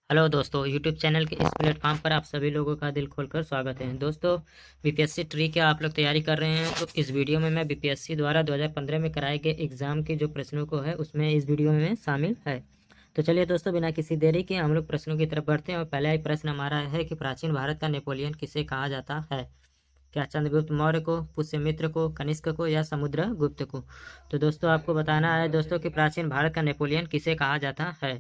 Hello दोस्तों, YouTube channel के इस प्लेटफॉर्म पर आप सभी लोगों का दिल खोलकर स्वागत है। दोस्तों, बीपीएससी ट्री की आप लोग तैयारी कर रहे हैं तो इस वीडियो में मैं बीपीएससी द्वारा 2015 में कराए गए एग्ज़ाम के जो प्रश्नों को है उसमें इस वीडियो में शामिल है। तो चलिए दोस्तों, बिना किसी देरी के हम लोग प्रश्नों की तरफ बढ़ते हैं। और पहला ही प्रश्न हमारा है कि प्राचीन भारत का नेपोलियन किसे कहा जाता है? क्या चंद्रगुप्त मौर्य को, पुष्यमित्र को, कनिष्क को या समुद्रगुप्त को? तो दोस्तों आपको बताना है दोस्तों कि प्राचीन भारत का नेपोलियन किसे कहा जाता है।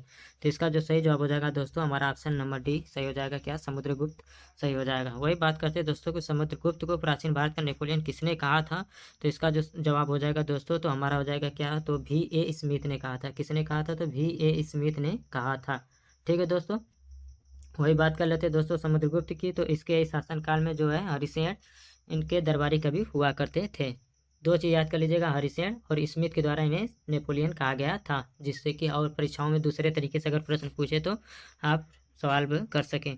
तो इसका जो सही जवाब हो जाएगा दोस्तों हमारा ऑप्शन नंबर डी सही हो जाएगा। क्या समुद्रगुप्त सही हो जाएगा। वही बात करते हैं दोस्तों कि समुद्रगुप्त को प्राचीन भारत का नेपोलियन किसने कहा था। तो इसका जो जवाब हो जाएगा दोस्तों तो हमारा हो जाएगा क्या, तो V.A. स्मिथ ने कहा था। किसने कहा था? तो V.A. स्मिथ ने कहा था। ठीक है दोस्तों, वही बात कर लेते हैं दोस्तों समुद्रगुप्त की। तो इसके शासनकाल में जो है हरिसेन इनके दरबारी कवि हुआ करते थे। दो चीज़ याद कर लीजिएगा, हरिसेन और स्मिथ के द्वारा इन्हें नेपोलियन कहा गया था, जिससे कि और परीक्षाओं में दूसरे तरीके से अगर प्रश्न पूछे तो आप सवाल भी कर सकें।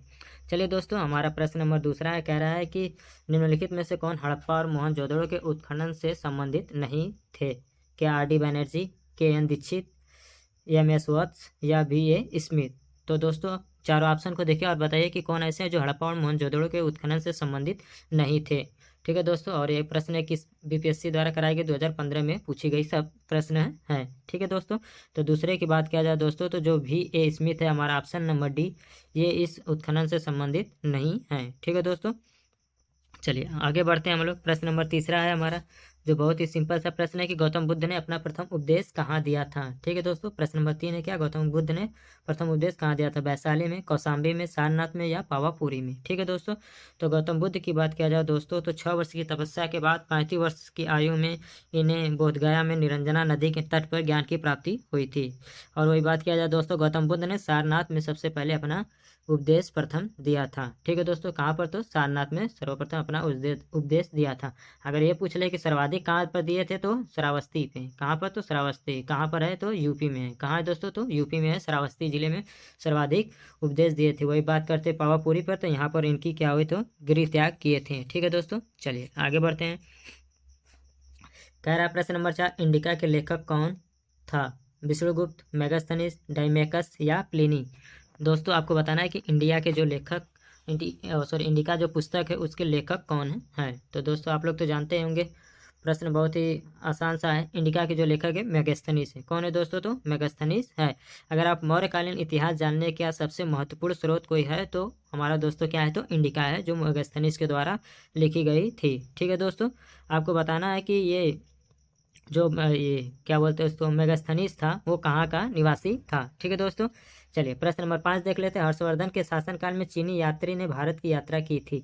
चलिए दोस्तों, हमारा प्रश्न नंबर दूसरा है, कह रहा है कि निम्नलिखित में से कौन हड़प्पा और मोहनजोदड़ो के उत्खनन से संबंधित नहीं थे? क्या R.D. Banerjee, K.N. Dixit, M.S. वत्स या V.A. स्मिथ? तो दोस्तों चारों ऑप्शन को देखिए और बताइए कि कौन ऐसे हैं जो हड़प्पा और मोहनजोदड़ो के उत्खनन से संबंधित नहीं थे। ठीक है दोस्तों, और ये प्रश्न किस बीपीएससी द्वारा कराई गई 2015 में पूछी गई सब प्रश्न हैं। ठीक है दोस्तों, तो दूसरे की बात किया जाए दोस्तों तो जो V.A. स्मिथ है हमारा ऑप्शन नंबर डी, ये इस उत्खनन से संबंधित नहीं है। ठीक है दोस्तों, चलिए आगे बढ़ते हैं हम लोग। प्रश्न नंबर तीसरा है हमारा, जो बहुत ही सिंपल सा प्रश्न है कि गौतम बुद्ध ने अपना प्रथम उपदेश कहाँ दिया था। ठीक है दोस्तों, प्रश्न नंबर 3 है, क्या गौतम बुद्ध ने प्रथम उपदेश कहाँ दिया था? वैशाली में, कौशाम्बी में, सारनाथ में या पावापुरी में? ठीक है दोस्तों, तो गौतम बुद्ध की बात किया जाए दोस्तों तो 6 वर्ष की तपस्या के बाद 35 वर्ष की आयु में इन्हें बोधगया में निरंजना नदी के तट पर ज्ञान की प्राप्ति हुई थी। और वही बात किया जाए दोस्तों, गौतम बुद्ध ने सारनाथ में सबसे पहले अपना उपदेश प्रथम दिया था। ठीक है दोस्तों, कहाँ पर? तो सारनाथ में सर्वप्रथम अपना उपदेश दिया था। अगर ये पूछ ले कि सर्वाधिक कहाँ पर दिए थे तो श्रावस्ती पे। कहाँ पर? तो श्रावस्ती। कहाँ पर है? तो यूपी में है। कहाँ है दोस्तों? तो यूपी में है, श्रावस्ती जिले में सर्वाधिक उपदेश दिए थे। वही बात करते पावापुरी पर, तो यहाँ पर इनकी क्या हुई, तो गृह त्याग किए थे। ठीक है दोस्तों, चलिए आगे बढ़ते हैं। कह रहा प्रश्न नंबर 4, इंडिका के लेखक कौन था? विष्णुगुप्त, मेगास्थनीज, डाइमेकस या प्लिनी? दोस्तों आपको बताना है कि इंडिया के जो लेखक इंडिका जो पुस्तक है उसके लेखक कौन है। तो दोस्तों आप लोग तो जानते होंगे, प्रश्न बहुत ही आसान सा है। इंडिका के जो लेखक है मेगास्थनीज है। कौन है दोस्तों? तो मेगास्थनीज है। अगर आप मौर्यकालीन इतिहास जानने का सबसे महत्वपूर्ण स्रोत कोई है तो हमारा दोस्तों क्या है, तो इंडिका है, जो मेगास्थनीज के द्वारा लिखी गई थी। ठीक है दोस्तों, आपको बताना है कि ये जो ये क्या बोलते हैं उसको मेगास्थनीज था वो कहाँ का निवासी था। ठीक है दोस्तों, चलिए प्रश्न नंबर 5 देख लेते हैं। हर्षवर्धन के शासनकाल में चीनी यात्री ने भारत की यात्रा की थी।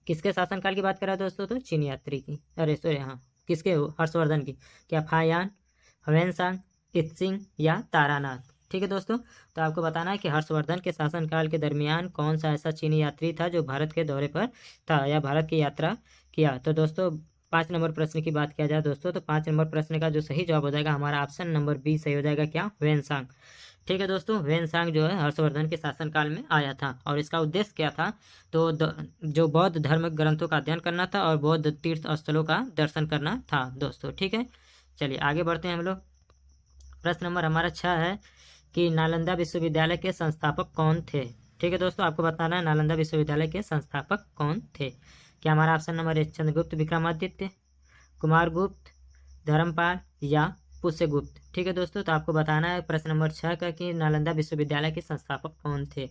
किसके शासनकाल की बात कर रहा है दोस्तों? तो चीनी यात्री की, अरे सॉरी हाँ, किसके? हर्षवर्धन की। क्या फायान, ह्वेनसांग, इत्सिंग या तारानाथ? ठीक है दोस्तों, तो आपको बताना है कि हर्षवर्धन के शासनकाल के दरमियान कौन सा ऐसा चीनी यात्री था जो भारत के दौरे पर था या भारत की यात्रा किया। तो दोस्तों 5 नंबर प्रश्न की बात किया जाए दोस्तों तो 5 नंबर प्रश्न का जो सही जवाब हो जाएगा हमारा ऑप्शन नंबर बी सही हो जाएगा। क्या? ह्वेनसांग। ठीक है दोस्तों, ह्वेनसांग जो है हर्षवर्धन के शासनकाल में आया था और इसका उद्देश्य क्या था, तो जो बौद्ध धर्म ग्रंथों का अध्ययन करना था और बौद्ध तीर्थ स्थलों का दर्शन करना था दोस्तों। ठीक है, चलिए आगे बढ़ते हैं हम लोग। प्रश्न नंबर हमारा 6 है कि नालंदा विश्वविद्यालय के संस्थापक कौन थे। ठीक है दोस्तों, आपको बताना है नालंदा विश्वविद्यालय के संस्थापक कौन थे। क्या हमारा option number A Chandragupta Vikramaditya, Kumaragupta, Dharmapal या पुष्यगुप्त? ठीक है दोस्तों, तो आपको बताना है प्रश्न नंबर 6 का कि नालंदा विश्वविद्यालय के संस्थापक कौन थे।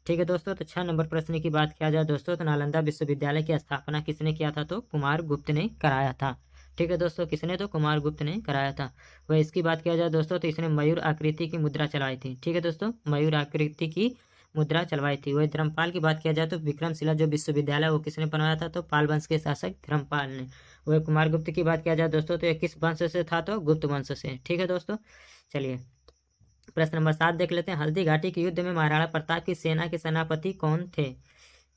ठीक है दोस्तों, तो 6 नंबर प्रश्न की बात किया जाए दोस्तों तो नालंदा विश्वविद्यालय की स्थापना किसने किया था? तो कुमारगुप्त ने कराया था। ठीक है दोस्तों, किसने? तो कुमारगुप्त ने कराया था। वह इसकी बात किया जाए दोस्तों तो इसने मयूर आकृति की मुद्रा चलाई थी। ठीक है दोस्तों, मयूर आकृति की मुद्रा चलवाई थी। वही धर्मपाल की बात किया जाए तो विक्रमशिला जो विश्वविद्यालय वो किसने बनवाया था? तो पाल वंश के शासक धर्मपाल ने। वही कुमारगुप्त की बात किया जाए दोस्तों तो ये किस वंश से था? तो गुप्त वंश से। ठीक है दोस्तों, चलिए प्रश्न नंबर 7 देख लेते हैं। हल्दी घाटी के युद्ध में महाराणा प्रताप की सेना के सेनापति कौन थे?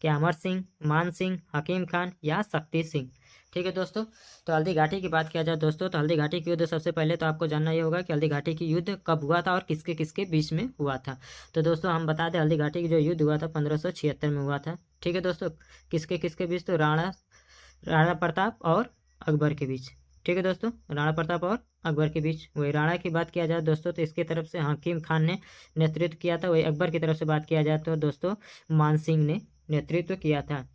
क्या अमर सिंह, मान सिंह, हकीम खान या शक्ति सिंह? ठीक है दोस्तों, तो हल्दी घाटी की बात किया जाए दोस्तों तो हल्दी घाटी की युद्ध सबसे पहले तो आपको जानना ये होगा कि हल्दी घाटी की युद्ध कब हुआ था और किसके किसके बीच में हुआ था। तो दोस्तों हम बता दें हल्दी घाटी की जो युद्ध हुआ था 1576 में हुआ था। ठीक है दोस्तों, किसके किसके बीच? तो राणा प्रताप और अकबर के बीच। ठीक है दोस्तों, राणा प्रताप और अकबर के बीच। वही राणा की बात किया जाए दोस्तों तो इसकी तरफ से हकीम खान ने नेतृत्व किया था। वही अकबर की तरफ से बात किया जाए तो दोस्तों मान सिंह ने नेतृत्व किया था।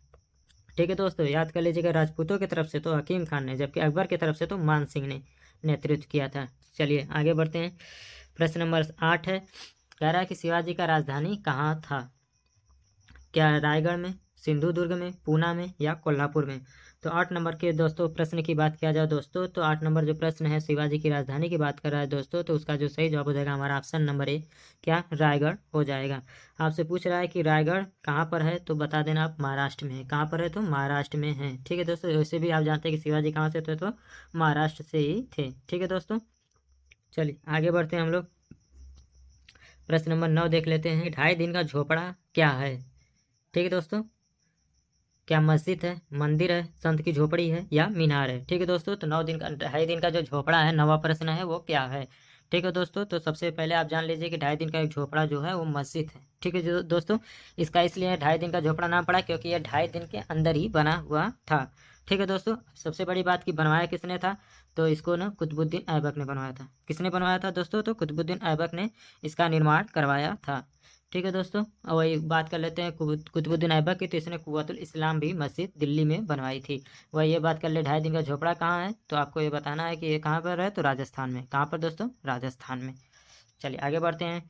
ठीक है दोस्तों, याद कर लीजिएगा, राजपूतों की तरफ से तो हकीम खान ने, जबकि अकबर की तरफ से तो मान सिंह ने नेतृत्व किया था। चलिए आगे बढ़ते हैं। प्रश्न नंबर 8 है, कह रहा है कि शिवाजी का राजधानी कहाँ था? क्या रायगढ़ में, सिंधुदुर्ग में, पूना में या कोल्हापुर में? तो 8 नंबर के दोस्तों प्रश्न की बात किया जाए दोस्तों तो 8 नंबर जो प्रश्न है शिवाजी की राजधानी की बात कर रहा है दोस्तों, तो उसका जो सही जवाब हो जाएगा हमारा ऑप्शन नंबर ए, क्या रायगढ़ हो जाएगा। आपसे पूछ रहा है कि रायगढ़ कहाँ पर है, तो बता देना आप महाराष्ट्र में है। कहाँ पर है? तो महाराष्ट्र में है। ठीक है दोस्तों, वैसे भी आप जानते हैं कि शिवाजी कहाँ से थे, तो महाराष्ट्र से ही थे। ठीक है दोस्तों, चलिए आगे बढ़ते हैं हम लोग। प्रश्न नंबर 9 देख लेते हैं। 2.5 दिन का झोपड़ा क्या है? ठीक है दोस्तों, क्या मस्जिद है, मंदिर है, संत की झोपड़ी है या मीनार है? ठीक है दोस्तों, तो 9 दिन का 2.5 दिन का जो झोपड़ा है, नवा प्रश्न है, वो क्या है? ठीक है दोस्तों, तो सबसे पहले आप जान लीजिए कि 2.5 दिन का एक झोपड़ा जो है वो मस्जिद है। ठीक है जो दोस्तों, इसका इसलिए 2.5 दिन का झोपड़ा नाम पड़ा क्योंकि यह 2.5 दिन के अंदर ही बना हुआ था। ठीक है दोस्तों, सबसे बड़ी बात की बनवाया किसने था, तो इसको ना कुतुबुद्दीन ऐबक ने बनवाया था। किसने बनवाया था दोस्तों? तो कुतुबुद्दीन ऐबक ने इसका निर्माण करवाया था। ठीक है दोस्तों, और वही बात कर लेते हैं कुतुबुद्दीन ऐबक की, तो इसने कुव्वतुल इस्लाम भी मस्जिद दिल्ली में बनवाई थी। वही ये बात कर ले 2.5 दिन का झोपड़ा कहाँ है, तो आपको ये बताना है कि ये कहाँ पर है, तो राजस्थान में। कहाँ पर दोस्तों? राजस्थान में। चलिए आगे बढ़ते हैं।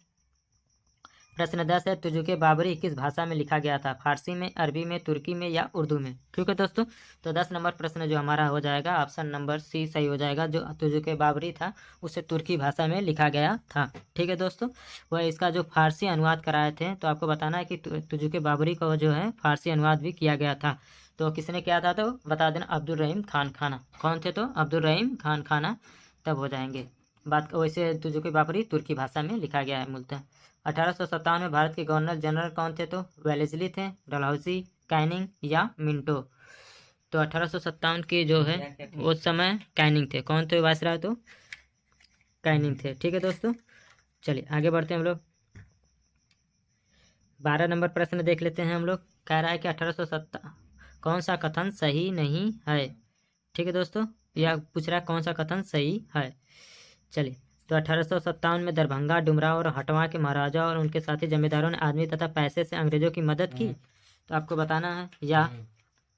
प्रश्न 10 है, तुजुके बाबरी किस भाषा में लिखा गया था? फारसी में, अरबी में, तुर्की में या उर्दू में? ठीक है दोस्तों, तो 10 नंबर प्रश्न जो हमारा हो जाएगा ऑप्शन नंबर सी सही हो जाएगा। जो तुजुके बाबरी था उसे तुर्की भाषा में लिखा गया था। ठीक है दोस्तों, वह इसका जो फारसी अनुवाद कराए थे, तो आपको बताना है कि तुजुके बाबरी का जो है फारसी अनुवाद भी किया गया था। तो किसने किया था, तो बता देना अब्दुल रहीम खान खाना। कौन थे? तो अब्दुल रहीम खान खाना तब हो जाएंगे। बात वैसे तुजुके बाबरी तुर्की भाषा में लिखा गया है मूलतः। 1857 में भारत के गवर्नर जनरल कौन थे, तो वेलेस्ली थे, डलहौसी, कैनिंग या मिंटो? तो 1857 के जो है उस समय कैनिंग थे। कौन थे वायसराय? तो कैनिंग थे। ठीक है दोस्तों, चलिए आगे बढ़ते हैं हम लोग। 12 नंबर प्रश्न देख लेते हैं हम लोग। कह रहा है कि 1870 कौन सा कथन सही नहीं है? ठीक है दोस्तों, यह पूछ रहा है कौन सा कथन सही है। चलिए, तो 1857 में दरभंगा, डुमराव और हटवा के महाराजा और उनके साथी जमींदारों ने आदमी तथा पैसे से अंग्रेजों की मदद की, तो आपको बताना है। या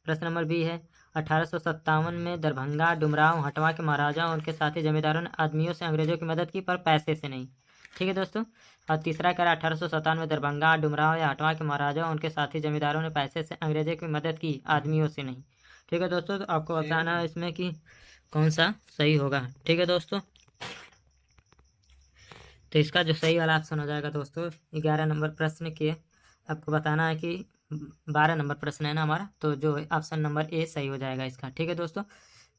प्रश्न नंबर बी है, 1857 में दरभंगा, डुमराव, हटवा के महाराजा और उनके साथी जमींदारों ने आदमियों से अंग्रेजों की मदद की पर पैसे से नहीं। ठीक है दोस्तों, और तीसरा कह रहा 1857 में दरभंगा, डुमराव या हटवा के महाराजा और उनके साथी जमींदारों ने पैसे से अंग्रेजों की मदद की, आदमियों से नहीं। ठीक है दोस्तों, तो आपको बताना है इसमें कि कौन सा सही होगा। ठीक है दोस्तों, तो इसका जो सही वाला ऑप्शन हो जाएगा दोस्तों 11 नंबर प्रश्न के, आपको बताना है कि 12 नंबर प्रश्न है ना हमारा, तो जो ऑप्शन नंबर ए सही हो जाएगा इसका। ठीक है दोस्तों,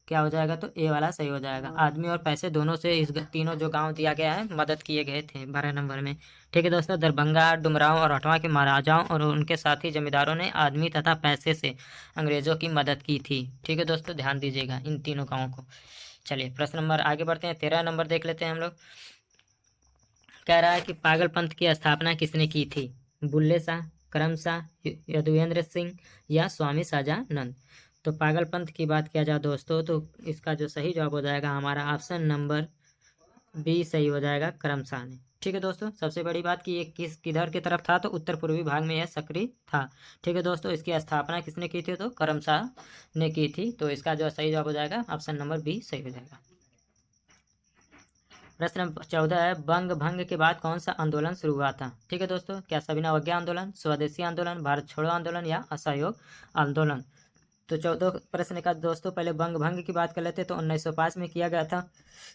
क्या हो जाएगा, तो ए वाला सही हो जाएगा। आदमी और पैसे दोनों से इस तीनों जो गांव दिया गया है मदद किए गए थे 12 नंबर में। ठीक है दोस्तों, दरभंगा, डुमराव और हटवा के महाराजाओं और उनके साथी जमींदारों ने आदमी तथा पैसे से अंग्रेजों की मदद की थी। ठीक है दोस्तों, ध्यान दीजिएगा इन तीनों गाँवों को। चलिए प्रश्न नंबर आगे बढ़ते हैं। 13 नंबर देख लेते हैं हम लोग। कह रहा है कि पागलपंथ की स्थापना किसने की थी? बुल्ले शाह, करम शाह, यदुवेंद्र सिंह या स्वामी शाहजानंद? तो पागलपंथ की बात किया जाए दोस्तों, तो इसका जो सही जवाब हो जाएगा हमारा ऑप्शन नंबर बी सही हो जाएगा, करम शाह ने। ठीक है दोस्तों, सबसे बड़ी बात कि ये किधर की तरफ था, तो उत्तर पूर्वी भाग में यह सक्रिय था। ठीक है दोस्तों, इसकी स्थापना किसने की थी, तो करम शाह ने की थी। तो इसका जो सही जवाब हो जाएगा ऑप्शन नंबर बी सही हो जाएगा। प्रश्न 14 है, बंग भंग के बाद कौन सा आंदोलन शुरू हुआ था? ठीक है दोस्तों, क्या सविनय अवज्ञा आंदोलन, स्वदेशी आंदोलन, भारत छोड़ो आंदोलन या असहयोग आंदोलन? तो 14 प्रश्न का दोस्तों पहले बंग भंग की बात कर लेते, तो 1905 में किया गया था।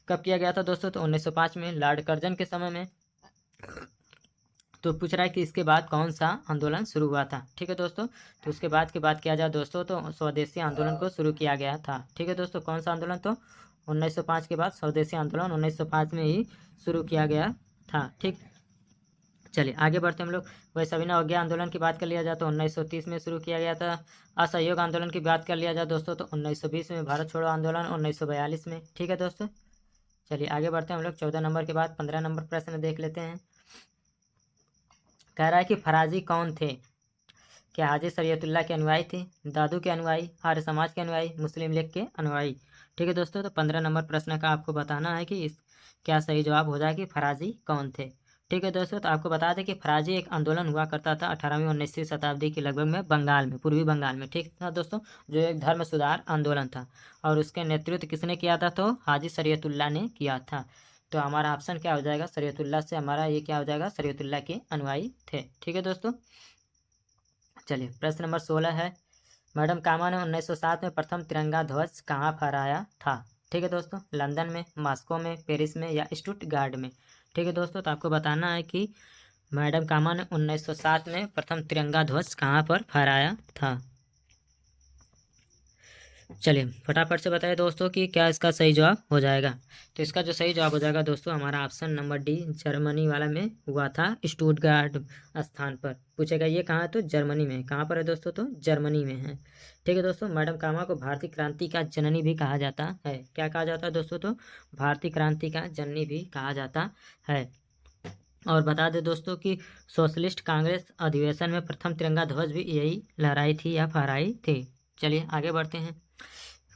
कब किया गया था दोस्तों? तो 1905 में लॉर्ड कर्जन के समय में। तो पूछ रहा है कि इसके बाद कौन सा आंदोलन शुरू हुआ था। ठीक है दोस्तों, तो उसके बाद की बात किया जाए दोस्तों, तो स्वदेशी आंदोलन को शुरू किया गया था। ठीक है दोस्तों, कौन सा आंदोलन? तो 1905 के बाद स्वदेशी आंदोलन 1905 में ही शुरू किया गया था। ठीक, चलिए आगे बढ़ते हम लोग। वही सविनय अवज्ञा आंदोलन की बात कर लिया जाए तो 1930 में शुरू किया गया था। असहयोग आंदोलन की बात कर लिया जाए दोस्तों, तो 1920 में। भारत छोड़ो आंदोलन 1942 में। ठीक है दोस्तों, चलिए आगे बढ़ते हैं हम लोग। 14 नंबर के बाद 15 नंबर प्रश्न देख लेते हैं। कह रहा है कि फराजी कौन थे? क्या हाजी शरीयतुल्लाह के अनुयायी थे, दादू के अनुयायी, आर्य समाज के अनुयायी, मुस्लिम लीग के अनुयायी। ठीक है दोस्तों, तो 15 नंबर प्रश्न का आपको बताना है कि इस क्या सही जवाब हो जाएगी, फराजी कौन थे। ठीक है दोस्तों, तो आपको बता दें कि फराजी एक आंदोलन हुआ करता था 18वीं 19वीं शताब्दी के लगभग में बंगाल में, पूर्वी बंगाल में। ठीक था दोस्तों, जो एक धर्म सुधार आंदोलन था और उसके नेतृत्व किसने किया था, तो हाजी शरीयतुल्लाह ने किया था। तो हमारा ऑप्शन क्या हो जाएगा, शरीयतुल्लाह से हमारा ये क्या हो जाएगा, शरीयतुल्लाह के अनुयायी थे। ठीक है दोस्तों, चलिए प्रश्न नंबर 16 है, मैडम कामा ने 1907 में प्रथम तिरंगा ध्वज कहाँ फहराया था। ठीक है दोस्तों, लंदन में, मॉस्को में, पेरिस में या स्टुटगार्ट में। ठीक है दोस्तों, तो आपको बताना है कि मैडम कामा ने 1907 में प्रथम तिरंगा ध्वज कहाँ पर फहराया था। चलिए फटाफट से बताइए दोस्तों कि क्या इसका सही जवाब हो जाएगा। तो इसका जो सही जवाब हो जाएगा दोस्तों, हमारा ऑप्शन नंबर डी, जर्मनी वाला में हुआ था, स्टुटगार्ट स्थान पर। पूछेगा ये कहाँ है, तो जर्मनी में। कहाँ पर है दोस्तों, तो जर्मनी में है। ठीक है दोस्तों, मैडम कामा को भारतीय क्रांति का जननी भी कहा जाता है। क्या कहा जाता है दोस्तों, तो भारतीय क्रांति का जननी भी कहा जाता है। और बता दें दोस्तों कि सोशलिस्ट कांग्रेस अधिवेशन में प्रथम तिरंगा ध्वज भी यही लहराई थी या फहराई थी। चलिए आगे बढ़ते हैं।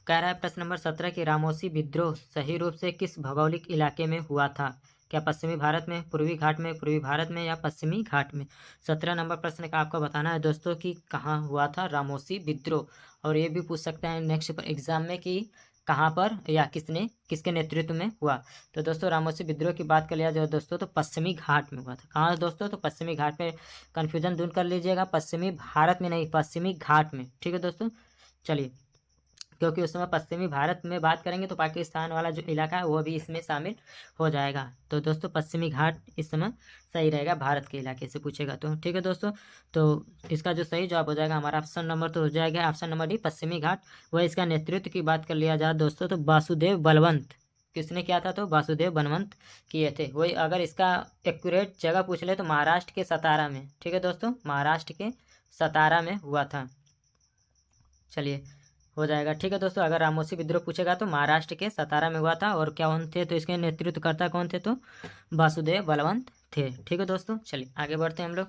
कह रहा है प्रश्न नंबर 17 कि रामोसी विद्रोह सही रूप से किस भौगोलिक इलाके में हुआ था। क्या पश्चिमी भारत में, पूर्वी घाट में, पूर्वी भारत में या पश्चिमी घाट में। 17 नंबर प्रश्न का आपको बताना है दोस्तों कि कहाँ हुआ था रामोसी विद्रोह। और ये भी पूछ सकता है नेक्स्ट पर एग्जाम में कि कहाँ पर या किसने, किसके नेतृत्व में हुआ। तो दोस्तों रामोसी विद्रोह की बात कर लिया जाए दोस्तों, तो पश्चिमी घाट में हुआ था। कहाँ दोस्तों, तो पश्चिमी घाट में। कन्फ्यूजन दूर कर लीजिएगा, पश्चिमी भारत में नहीं, पश्चिमी घाट में। ठीक है दोस्तों, चलिए, क्योंकि उस समय पश्चिमी भारत में बात करेंगे तो पाकिस्तान वाला जो इलाका है वो भी इसमें शामिल हो जाएगा। तो दोस्तों पश्चिमी घाट इस समय सही रहेगा, भारत के इलाके से पूछेगा तो। ठीक है दोस्तों, तो इसका जो सही जवाब हो जाएगा हमारा ऑप्शन नंबर तो हो जाएगा ऑप्शन नंबर डी, पश्चिमी घाट। वह इसका नेतृत्व की बात कर लिया जाए दोस्तों, तो वासुदेव बलवंत किसने किया था, तो वासुदेव बलवंत किए थे। वही अगर इसका एक्यूरेट जगह पूछ ले तो महाराष्ट्र के सतारा में। ठीक है दोस्तों, महाराष्ट्र के सतारा में हुआ था। चलिए हो जाएगा। ठीक है दोस्तों, अगर रामोसी विद्रोह पूछेगा तो महाराष्ट्र के सतारा में हुआ था। और क्या कौन थे, तो इसके नेतृत्वकर्ता कौन थे, तो वासुदेव बलवंत थे। ठीक है दोस्तों, चलिए आगे बढ़ते हैं हम लोग।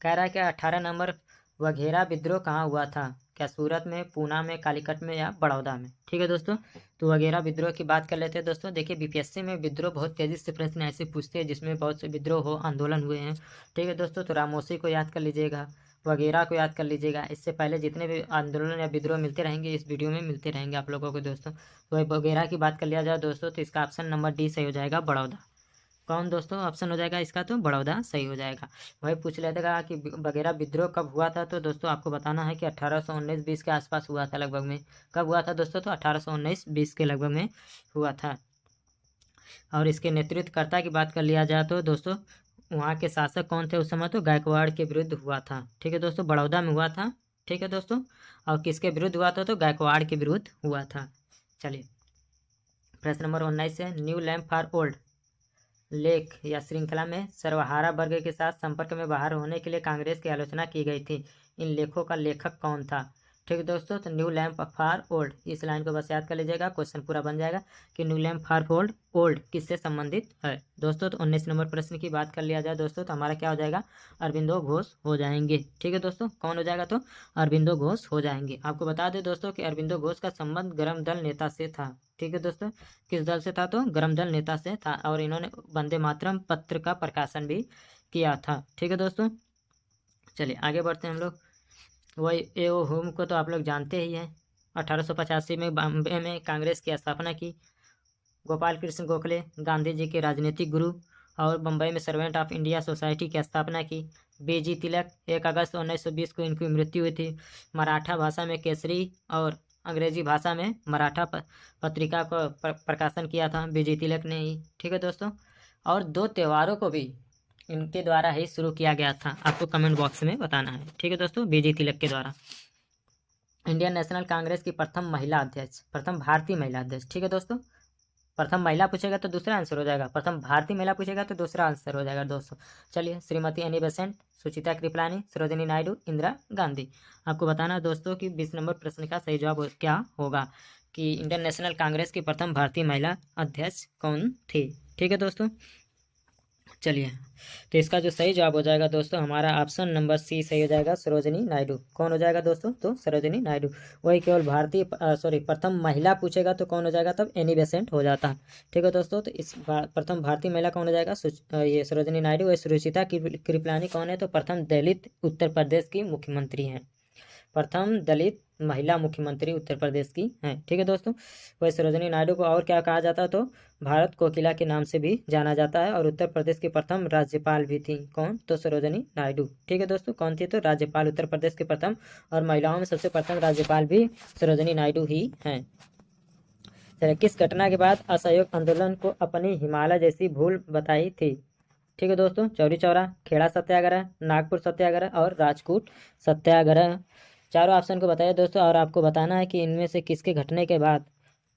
कह रहा है कि 18 नंबर वघेरा विद्रोह कहाँ हुआ था। क्या सूरत में, पूना में, कालीकट में या बड़ौदा में। ठीक है दोस्तों, तो वघेरा विद्रोह की बात कर लेते हैं दोस्तों। देखिए बीपीएससी में विद्रोह बहुत तेजी से प्रश्न ऐसे पूछते हैं जिसमें बहुत से विद्रोह हो, आंदोलन हुए हैं। ठीक है दोस्तों, तो रामोसी को याद कर लीजिएगा, वगैरह को याद कर लीजिएगा। इससे पहले जितने भी आंदोलन या विद्रोह मिलते रहेंगे इस वीडियो में मिलते रहेंगे आप लोगों को दोस्तों। तो वगैरह की बात कर लिया जाए दोस्तों, तो इसका ऑप्शन नंबर डी सही हो जाएगा, बड़ौदा। कौन दोस्तों ऑप्शन हो जाएगा इसका, तो बड़ौदा सही हो जाएगा। वही पूछ लेते था कि वगैरह विद्रोह कब हुआ था, तो दोस्तों आपको बताना है कि 1819-20 के आसपास हुआ था लगभग में। कब हुआ था दोस्तों, तो 1819-20 के लगभग में हुआ था। और इसके नेतृत्वकर्ता की बात कर लिया जाए तो दोस्तों वहाँ के शासक कौन थे उस समय, तो गायकवाड़ के विरुद्ध हुआ था। ठीक है दोस्तों, बड़ौदा में हुआ था। ठीक है दोस्तों, और किसके विरुद्ध हुआ था, तो गायकवाड़ के विरुद्ध हुआ था। चलिए प्रश्न नंबर 19 है, न्यू लैम्प फॉर ओल्ड लेख या श्रृंखला में सर्वहारा वर्ग के साथ संपर्क में बाहर होने के लिए कांग्रेस की आलोचना की गई थी। इन लेखों का लेखक कौन था। ठीक है दोस्तों, तो न्यू लैम्प फॉर ओल्ड, इस लाइन को बस याद कर लीजिएगा, क्वेश्चन पूरा बन जाएगा कि new lamp for old old किससे संबंधित है दोस्तों। तो 19 नंबर प्रश्न की बात कर लिया जाए दोस्तों, तो हमारा क्या हो जाएगा, अरविंदो घोष हो जाएंगे। ठीक है दोस्तों, कौन हो जाएगा, तो अरविंदो घोष हो जाएंगे। आपको बता दें दोस्तों कि अरविंदो घोष का संबंध गर्म दल नेता से था। ठीक है दोस्तों, किस दल से था, तो गर्म दल नेता से था। और इन्होंने वंदे मातरम पत्र का प्रकाशन भी किया था। ठीक है दोस्तों, चलिए आगे बढ़ते हैं हम लोग। वही एओ होम को तो आप लोग जानते ही हैं। 1885 में बॉम्बे में कांग्रेस की स्थापना की। गोपाल कृष्ण गोखले गांधी जी के राजनीतिक गुरु। और बम्बई में सर्वेंट ऑफ इंडिया सोसाइटी की स्थापना की। बीजी तिलक 1 अगस्त 1920 को इनकी मृत्यु हुई थी। मराठा भाषा में केसरी और अंग्रेजी भाषा में मराठा पत्रिका को प्रकाशन किया था बीजी तिलक ने ही। ठीक है दोस्तों, और 2 त्योहारों को भी इनके द्वारा ही शुरू किया गया था। आपको कमेंट बॉक्स में बताना है। ठीक है दोस्तों, बीजी तिलक के द्वारा। इंडियन नेशनल कांग्रेस की प्रथम महिला अध्यक्ष, प्रथम भारतीय महिला अध्यक्ष। ठीक है दोस्तों, प्रथम महिला पूछेगा तो दूसरा आंसर हो जाएगा, प्रथम भारतीय महिला पूछेगा तो दूसरा आंसर हो जाएगा दोस्तों। चलिए, श्रीमती एनी बेसेंट, सुचिता कृपलानी, सरोजिनी नायडू, इंदिरा गांधी। आपको बताना है दोस्तों कि 20 नंबर प्रश्न का सही जवाब क्या होगा कि इंडियन नेशनल कांग्रेस की प्रथम भारतीय महिला अध्यक्ष कौन थी। ठीक है दोस्तों, चलिए, तो इसका जो सही जवाब हो जाएगा दोस्तों हमारा ऑप्शन नंबर सी सही हो जाएगा, सरोजिनी नायडू। कौन हो जाएगा दोस्तों? तो सरोजिनी नायडू। वही केवल भारतीय प्रथम महिला पूछेगा तो कौन हो जाएगा? तब एनी बेसेंट हो जाता। ठीक है दोस्तों, तो इस प्रथम भारतीय महिला कौन हो जाएगा? ये सरोजिनी नायडू। वही सुरुचिता कृपलानी कौन है? तो प्रथम दलित उत्तर प्रदेश की मुख्यमंत्री हैं, प्रथम दलित महिला मुख्यमंत्री उत्तर प्रदेश की हैं। ठीक है दोस्तों, वही सरोजिनी नायडू को और क्या कहा जाता है? तो भारत कोकिला के नाम से भी जाना जाता है, और उत्तर प्रदेश की प्रथम राज्यपाल भी थी। कौन? तो सरोजिनी नायडू। ठीक है दोस्तों, कौन थी? तो राज्यपाल, उत्तर प्रदेश की प्रथम, और महिलाओं में सबसे प्रथम राज्यपाल भी सरोजिनी नायडू ही हैं। चलिए, किस घटना के बाद असहयोग आंदोलन को अपनी हिमालय जैसी भूल बताई थी? ठीक है दोस्तों, चौरी चौरा, खेड़ा सत्याग्रह, नागपुर सत्याग्रह और राजकूट सत्याग्रह। चारों ऑप्शन को बताइए दोस्तों, और आपको बताना है कि इनमें से किसके घटने के बाद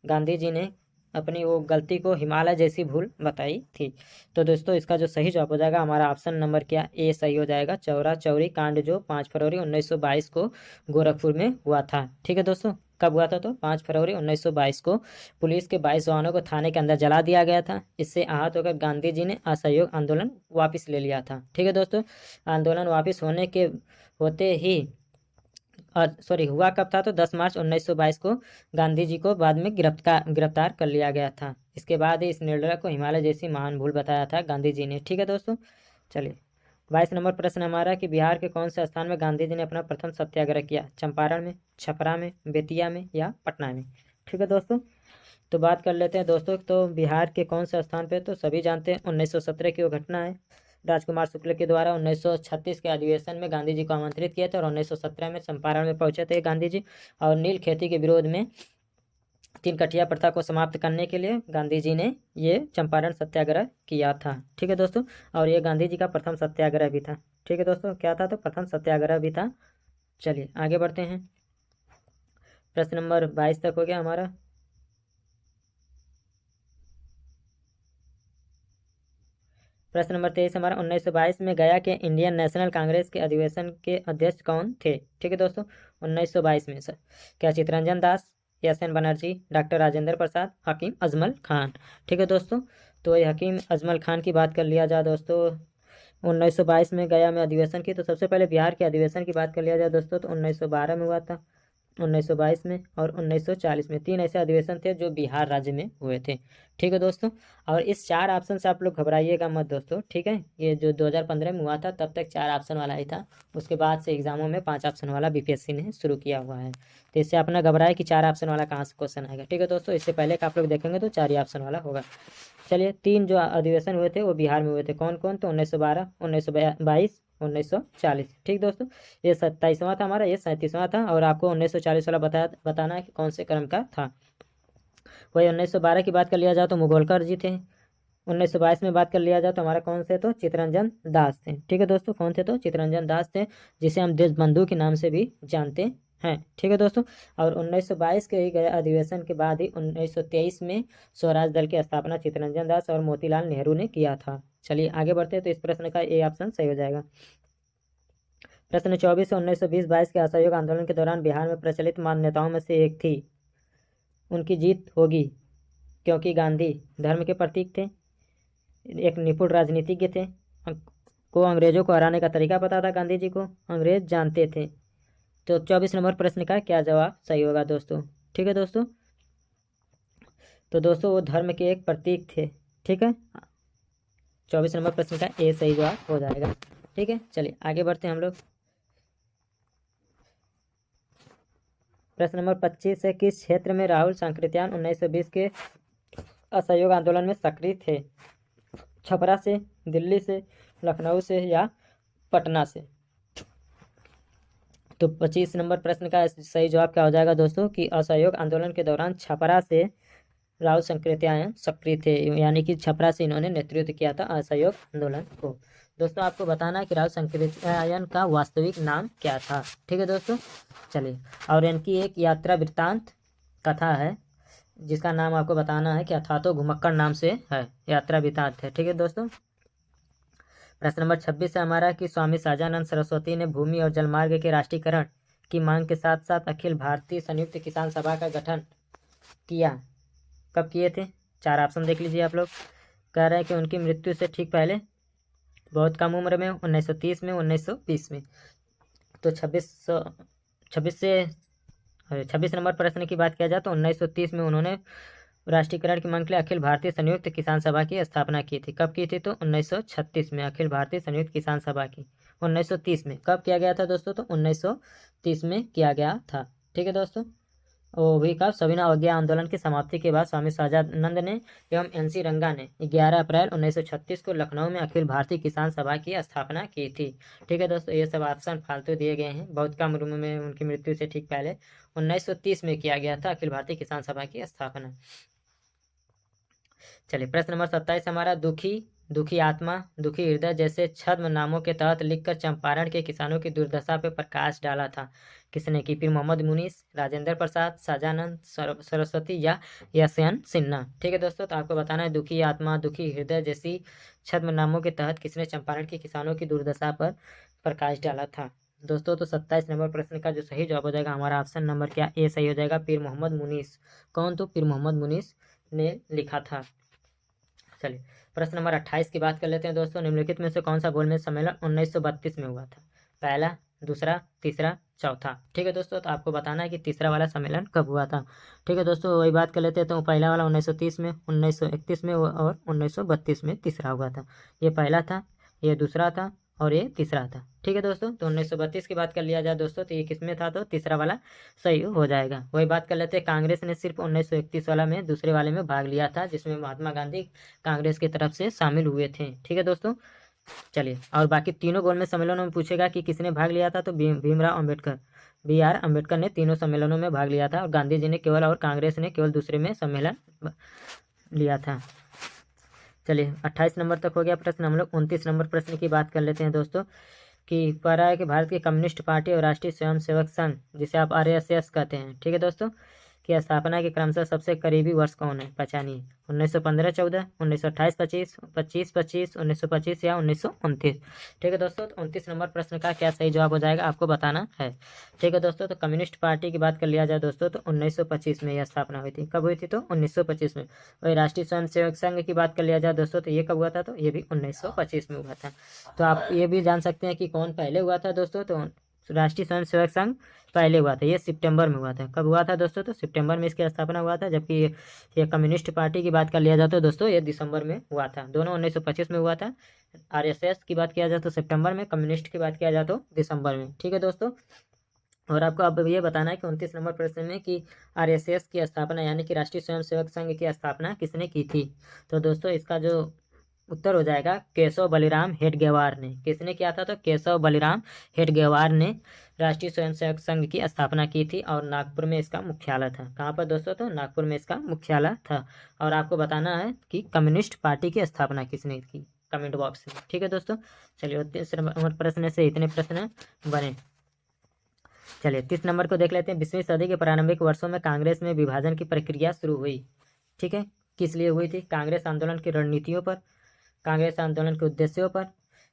गांधी जी ने अपनी वो गलती को हिमालय जैसी भूल बताई थी। तो दोस्तों इसका जो सही जवाब हो जाएगा हमारा ऑप्शन नंबर क्या? ए सही हो जाएगा, चौरा चौरी कांड, जो 5 फरवरी 1922 को गोरखपुर में हुआ था। ठीक है दोस्तों, कब हुआ था? तो 5 फरवरी 1922 को पुलिस के 22 जवानों को थाने के अंदर जला दिया गया था। इससे आहत होकर गांधी जी ने असहयोग आंदोलन वापस ले लिया था। ठीक है दोस्तों, आंदोलन वापस होने के होते ही हुआ कब था? तो 10 मार्च 1922 को गांधी जी को बाद में गिरफ्तार कर लिया गया था। इसके बाद ही इस निर्णय को हिमालय जैसी महान भूल बताया था गांधी जी ने। ठीक है दोस्तों, चलिए 22 नंबर प्रश्न हमारा कि बिहार के कौन से स्थान में गांधी जी ने अपना प्रथम सत्याग्रह किया? चंपारण में, छपरा में, बेतिया में या पटना में? ठीक है दोस्तों, तो बात कर लेते हैं दोस्तों, तो बिहार के कौन से स्थान पे? तो सभी जानते हैं 1917 की वो घटना है। राजकुमार शुक्ल के द्वारा 1936 के अधिवेशन में गांधी जी को आमंत्रित किया था, और 1917 में चंपारण में पहुंचे थे गांधी जी, और नील खेती के विरोध में तीन कठिया प्रथा को समाप्त करने के लिए गांधी जी ने ये चंपारण सत्याग्रह किया था। ठीक है दोस्तों, और ये गांधी जी का प्रथम सत्याग्रह भी था। ठीक है दोस्तों, क्या था? तो प्रथम सत्याग्रह भी था। चलिए आगे बढ़ते हैं, प्रश्न नंबर 22 तक हो गया हमारा। प्रश्न नंबर 23 हमारा 1922 में गया के इंडियन नेशनल कांग्रेस के अधिवेशन के अध्यक्ष कौन थे? ठीक है दोस्तों, 1922 में सर क्या Chittaranjan Das, S N Banerjee, doctor Rajendra Prasad, Hakim Ajmal Khan? ठीक है दोस्तों, तो ये हकीम अजमल खान की बात कर लिया जाए दोस्तों, 1922 में गया में अधिवेशन की। तो सबसे पहले बिहार के अधिवेशन की बात कर लिया जाए दोस्तों, तो 1912 में हुआ था, 1922 में और 1940 में। 3 ऐसे अधिवेशन थे जो बिहार राज्य में हुए थे। ठीक है दोस्तों, और इस 4 ऑप्शन से आप लोग घबराइएगा मत दोस्तों। ठीक है, ये जो 2015 में हुआ था तब तक 4 ऑप्शन वाला ही था, उसके बाद से एग्जामों में 5 ऑप्शन वाला बीपीएससी ने शुरू किया हुआ है। तो इससे अपना घबराए कि 4 ऑप्शन वाला कहाँ से क्वेश्चन आएगा। ठीक है दोस्तों, इससे पहले का आप लोग देखेंगे तो 4 ही ऑप्शन वाला होगा। चलिए, 3 जो अधिवेशन हुए थे वो बिहार में हुए थे। कौन कौन? तो 1912, 1922, 1940। ठीक दोस्तों, ये 27वां था हमारा, ये 37वां था, और आपको 1940 वाला बताना है कि कौन से क्रम का था। वही 1912 की बात कर लिया जाए तो मुगलकर जी थे। 1922 में बात कर लिया जाए तो हमारा कौन से? तो चित्तरंजन दास थे। ठीक है दोस्तों, कौन थे? तो चित्तरंजन दास थे, जिसे हम देशबंधु के नाम से भी जानते हैं। ठीक है दोस्तों, और 1922 के गए अधिवेशन के बाद ही 1923 में स्वराज दल की स्थापना चित्तरंजन दास और मोतीलाल नेहरू ने किया था। चलिए आगे बढ़ते हैं, तो इस प्रश्न का ए ऑप्शन सही हो जाएगा। प्रश्न 24 से 1920-22 के असहयोग आंदोलन के दौरान बिहार में प्रचलित मान्यताओं में से एक थी, उनकी जीत होगी क्योंकि गांधी धर्म के प्रतीक थे, एक निपुण राजनीतिज्ञ थे, को अंग्रेजों को हराने का तरीका पता था, गांधी जी को अंग्रेज जानते थे। तो 24 नंबर प्रश्न का क्या जवाब सही होगा दोस्तों? ठीक है दोस्तों, तो दोस्तों वो धर्म के एक प्रतीक थे। ठीक है, 24 नंबर प्रश्न का ए सही जवाब हो जाएगा। ठीक है, चलिए आगे बढ़ते हैं हम लोग। प्रश्न नंबर 25 है, किस क्षेत्र में राहुल सांकृत्यान 1920 के असहयोग आंदोलन में सक्रिय थे? छपरा से, दिल्ली से, लखनऊ से या पटना से? तो 25 नंबर प्रश्न का सही जवाब क्या हो जाएगा दोस्तों कि असहयोग आंदोलन के दौरान छपरा से राहुल सांकृत्यायन सक्रिय थे, यानी कि छपरा से इन्होंने नेतृत्व किया था असहयोग आंदोलन को। दोस्तों आपको बताना है कि राहुल सांकृत्यायन का वास्तविक नाम क्या था। ठीक है दोस्तों, चलिए, और इनकी एक यात्रा वृत्तांत कथा है जिसका नाम आपको बताना है कि अथातो घुमक्कड़ नाम से है, यात्रा वृत्तांत है। ठीक है दोस्तों, प्रश्न नंबर 26 है हमारा कि स्वामी सहजानंद सरस्वती ने भूमि और जलमार्ग के राष्ट्रीयकरण की मांग के साथ साथ अखिल भारतीय संयुक्त किसान सभा का गठन किया। कब किए थे? 4 ऑप्शन देख लीजिए आप लोग। कह रहे हैं कि उनकी मृत्यु से ठीक पहले, बहुत कम उम्र में, 1930 में, 1920 में। तो 26 नंबर प्रश्न की बात किया जाए तो 1930 में उन्होंने राष्ट्रीयकरण की मांग के लिए अखिल भारतीय संयुक्त किसान सभा की स्थापना की थी। कब की थी? तो 1936 में अखिल भारतीय संयुक्त किसान सभा की। 1930 में कब किया गया था दोस्तों? तो 1930 में किया गया था। ठीक है दोस्तों। वो भी कब? सविनय अवज्ञा आंदोलन की समाप्ति के बाद स्वामी सहजानंद ने एवं NC रंगा ने 11 अप्रैल 1936 को लखनऊ में अखिल भारतीय किसान सभा की स्थापना की थी। ठीक है दोस्तों, ये सब ऑप्शन फालतू दिए गए हैं। बहुत कम उम्र में उनकी मृत्यु से ठीक पहले 1930 में किया गया था अखिल भारतीय किसान सभा की स्थापना। चलिए प्रश्न नंबर 27 हमारा, दुखी आत्मा, दुखी हृदय जैसे छद्म नामों के तहत लिखकर चंपारण के किसानों की दुर्दशा पर प्रकाश डाला था। किसने की? पीर मोहम्मद मुनीस, राजेंद्र प्रसाद, सहजानंद सरस्वती या यशवंत सिन्हा। ठीक है दोस्तों, तो आपको बताना है दुखी आत्मा, दुखी हृदय जैसी छद्म नामों के तहत किसने चंपारण के किसानों की दुर्दशा पर प्रकाश डाला था दोस्तों। तो 27 नंबर प्रश्न का जो सही जवाब हो जाएगा हमारा ऑप्शन नंबर क्या? ए सही हो जाएगा, पीर मोहम्मद मुनीस। कौन? तो पीर मोहम्मद मुनीस ने लिखा था। चलिए प्रश्न नंबर 28 की बात कर लेते हैं दोस्तों। निम्नलिखित में से कौन सा गोलमेज सम्मेलन 1932 में हुआ था? पहला, दूसरा, तीसरा, चौथा। ठीक है दोस्तों, तो आपको बताना है कि तीसरा वाला सम्मेलन कब हुआ था। ठीक है दोस्तों, वही बात कर लेते हैं। तो पहला वाला 1930 में, 1931 में और 1932 में तीसरा हुआ था। ये पहला था, ये दूसरा था और ये तीसरा था। ठीक है दोस्तों, तो 1932 की बात कर लिया जाए दोस्तों, तो ये किसमें था? तो तीसरा वाला सही हो जाएगा। वही बात कर लेते हैं, कांग्रेस ने सिर्फ 1931 वाला में, दूसरे वाले में भाग लिया था, जिसमें महात्मा गांधी कांग्रेस की तरफ से शामिल हुए थे। ठीक है दोस्तों। चलिए, और बाकी तीनों गोलमेज सम्मेलनों में पूछेगा कि किसने भाग लिया था, तो भीमराव अम्बेडकर, BR अम्बेडकर ने तीनों सम्मेलनों में भाग लिया था और गांधी जी ने केवल और कांग्रेस ने केवल दूसरे में सम्मेलन लिया था। चलिए 28 नंबर तक हो गया प्रश्न। हम लोग 29 नंबर प्रश्न की बात कर लेते हैं दोस्तों, कि कह रहा है कि भारत की कम्युनिस्ट पार्टी और राष्ट्रीय स्वयंसेवक संघ, जिसे आप RSS कहते हैं, ठीक है दोस्तों, की स्थापना के क्रमशः सबसे करीबी वर्ष कौन है? पहचानिए। 1915-14, 1928-25, 25-25, 1925 या 1929। ठीक है दोस्तों, तो 29 नंबर प्रश्न का क्या सही जवाब हो जाएगा आपको बताना है। ठीक है दोस्तों, तो कम्युनिस्ट पार्टी की बात कर लिया जाए दोस्तों, तो 1925 में यह स्थापना हुई थी। कब हुई थी? तो 1925 में। वही राष्ट्रीय स्वयंसेवक संघ की बात कर लिया जाए दोस्तों, तो ये कब हुआ था? तो ये भी 1925 में हुआ था। तो आप ये भी जान सकते हैं कि कौन पहले हुआ था दोस्तों, तो राष्ट्रीय स्वयंसेवक संघ पहले हुआ था। ये सितंबर में हुआ था। कब हुआ था दोस्तों? तो सितंबर में इसकी स्थापना हुआ था। जबकि ये कम्युनिस्ट पार्टी की बात कर लिया जाए तो दोस्तों ये दिसंबर में हुआ था। दोनों 1925 में हुआ था। RSS की बात किया जाए तो सितंबर में, कम्युनिस्ट की बात किया जाए तो दिसंबर में। ठीक है दोस्तों, और आपको अब ये बताना है कि 29 नंबर प्रश्न में कि RSS की स्थापना यानी कि राष्ट्रीय स्वयंसेवक संघ की स्थापना किसने की थी? तो दोस्तों इसका जो उत्तर हो जाएगा केशव बलिराम हेडगेवार ने। किसने किया था? तो केशव बलिराम हेडगेवार ने राष्ट्रीय स्वयंसेवक संघ की स्थापना की थी और नागपुर में इसका मुख्यालय था। कहाँ पर दोस्तों? तो नागपुर में इसका मुख्यालय था। और आपको बताना है कि कम्युनिस्ट पार्टी की स्थापना किसने की, कमेंट बॉक्स में। ठीक है दोस्तों, चलिए 29 नंबर प्रश्न से इतने प्रश्न बने। चलिए 30 नंबर को देख लेते हैं। 20वीं सदी के प्रारंभिक वर्षों में कांग्रेस में विभाजन की प्रक्रिया शुरू हुई। ठीक है, किस लिए हुई थी? कांग्रेस आंदोलन की रणनीतियों पर, कांग्रेस आंदोलन के उद्देश्यों पर,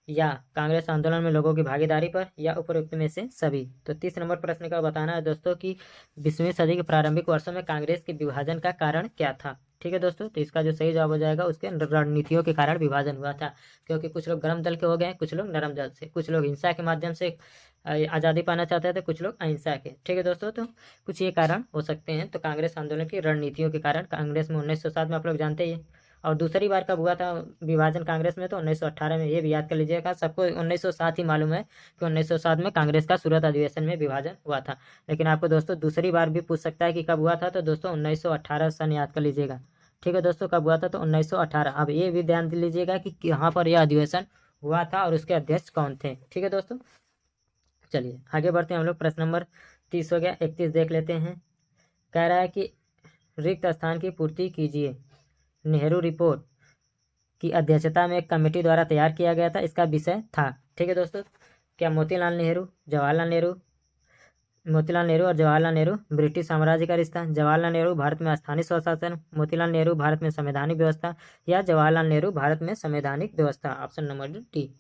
या कांग्रेस आंदोलन में लोगों की भागीदारी पर, या उपरोक्त में से सभी। तो 30 नंबर प्रश्न का बताना है दोस्तों कि 20वीं सदी के प्रारंभिक वर्षों में कांग्रेस के विभाजन का कारण क्या था। ठीक है दोस्तों, तो इसका जो सही जवाब हो जाएगा उसके रणनीतियों के कारण विभाजन हुआ था। क्योंकि कुछ लोग गर्म दल के हो गए, कुछ लोग नरम दल से, कुछ लोग हिंसा के माध्यम से आज़ादी पाना चाहते थे, कुछ लोग अहिंसा के। ठीक है दोस्तों, तो कुछ ये कारण हो सकते हैं। तो कांग्रेस आंदोलन की रणनीतियों के कारण कांग्रेस में 1907 में आप लोग जानते ही। और दूसरी बार कब हुआ था विभाजन कांग्रेस में? तो 1918 में। ये भी याद कर लीजिएगा, सबको 1907 ही मालूम है कि 1907 में कांग्रेस का सूरत अधिवेशन में विभाजन हुआ था। लेकिन आपको दोस्तों दूसरी बार भी पूछ सकता है कि कब हुआ था, तो दोस्तों 1918 सन याद कर लीजिएगा। ठीक है दोस्तों, कब हुआ था? तो 1918। अब ये भी ध्यान दे लीजिएगा कि यहाँ पर यह अधिवेशन हुआ था और उसके अध्यक्ष कौन थे। ठीक है दोस्तों, चलिए आगे बढ़ते हैं हम लोग। प्रश्न नंबर 30 हो गया, 31 देख लेते हैं। कह रहा है कि रिक्त स्थान की पूर्ति कीजिए। नेहरू रिपोर्ट की अध्यक्षता में एक कमेटी द्वारा तैयार किया गया था। इसका विषय था, ठीक है दोस्तों, क्या मोतीलाल नेहरू, मोतीलाल नेहरू और जवाहरलाल नेहरू ब्रिटिश साम्राज्य का रिश्ता, जवाहरलाल नेहरू भारत में स्थानीय स्वशासन, मोतीलाल नेहरू भारत में संवैधानिक व्यवस्था, या जवाहरलाल नेहरू भारत में संवैधानिक व्यवस्था। Option number D.